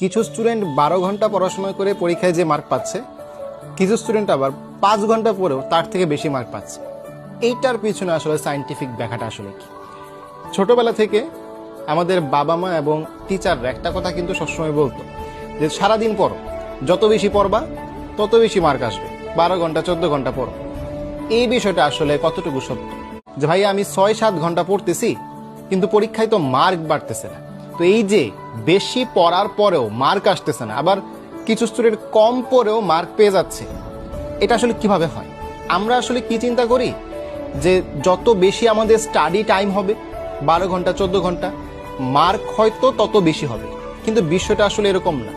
কিছু স্টুডেন্ট 12 ঘন্টা পড়াশোনা করে পরীক্ষায় যে মার্ক পাচ্ছে, কিছু স্টুডেন্ট আবার 5 ঘন্টা পরেও তার থেকে বেশি মার্ক পাচ্ছে। এইটার পিছনে আসলে সায়েন্টিফিক ব্যাখ্যাটা আসলে কি? ছোটবেলা থেকে আমাদের বাবা মা এবং টিচাররা একটা কথা কিন্তু সবসময় বলতো যে সারাদিন পড়ো, যত বেশি পড়বা তত বেশি মার্ক আসবে, 12 ঘন্টা 14 ঘন্টা পড়ো। এই বিষয়টা আসলে কতটুকু সত্য? যে ভাই আমি 6-7 ঘন্টা পড়তেছি কিন্তু পরীক্ষায় তো মার্ক বাড়তেছে না। তো এই যে বেশি পড়ার পরেও মার্ক আসতেছে না, আবার কিছু স্টুডেন্ট কম পড়েও মার্ক পেয়ে যাচ্ছে, এটা আসলে কিভাবে হয়? আমরা আসলে কি চিন্তা করি যে যত বেশি আমাদের স্টাডি টাইম হবে, 12 ঘন্টা 14 ঘন্টা, মার্ক হয়তো তত বেশি হবে। কিন্তু বিষয়টা আসলে এরকম না।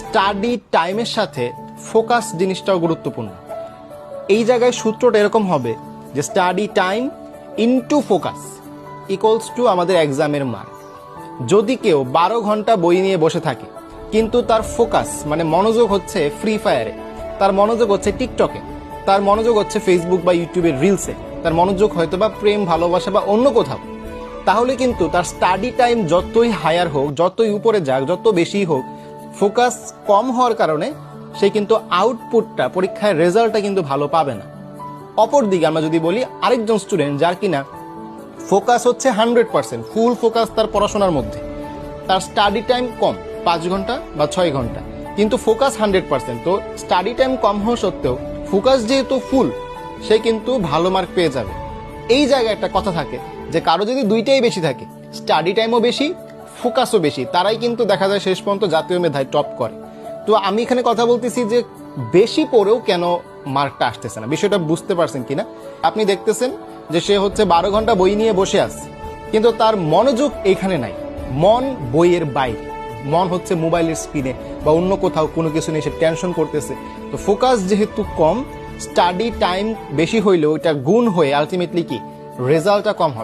স্টাডি টাইমের সাথে ফোকাস জিনিসটাও গুরুত্বপূর্ণ। এই জায়গায় সূত্রটা এরকম হবে যে study time into focus equals to আমাদের এক্সামের মার্ক। যদি কেউ 12 ঘন্টা বই নিয়ে বসে থাকে কিন্তু তার ফোকাস মানে মনোযোগ হচ্ছে ফ্রি ফায়ারে, তার মনোযোগ হচ্ছে টিকটকে, তার মনোযোগ হচ্ছে ফেসবুক বা ইউটিউবের রিলসে, তার মনোযোগ হয়তো বা প্রেম ভালোবাসা বা অন্য কোথাও, তাহলে কিন্তু তার স্টাডি টাইম যতই হায়ার হোক, যতই উপরে যাক, যত বেশি হোক, ফোকাস কম হওয়ার কারণে সে কিন্তু আউটপুটটা, পরীক্ষায় রেজাল্টটা কিন্তু ভালো পাবে না। অপরদিকে আমরা যদি বলি আরেকজন স্টুডেন্ট যার কিনা ফোকাস হচ্ছে 100%, ফুল ফোকাস তার পড়াশোনার মধ্যে, তার স্টাডি টাইম কম, 5 ঘন্টা বা 6 ঘন্টা, কিন্তু ফোকাস 100%। তো স্টাডি টাইম কম হওয়া সত্ত্বেও ফোকাস যেহেতু ফুল, সে কিন্তু ভালো মার্ক পেয়ে যাবে। এই জায়গায় একটা কথা থাকে যে কারো যদি দুইটাই বেশি থাকে, স্টাডি টাইমও বেশি, ফোকাসও বেশি, তারাই কিন্তু দেখা যায় শেষ পর্যন্ত জাতীয় মেধায় টপ করে। তো আমি এখানে কথা বলতেছি যে বেশি পড়েও কেন মার্কটা আসতেছে না, বিষয়টা বুঝতে পারছেন কিনা? আপনি দেখতেছেন যে সে হচ্ছে 12 ঘন্টা বই নিয়ে বসে আছে, কিন্তু তার মনোযোগ এইখানে নাই, মন বইয়ের বাইরে, মন হচ্ছে মোবাইলের স্ক্রিনে বা অন্য কোথাও কোনো কিছু নিয়ে সে টেনশন করতেছে। তো ফোকাস যেহেতু কম, স্টাডি টাইম বেশি হইলেও এটা গুণ হয়ে আলটিমেটলি কি রেজাল্টটা কম হবে।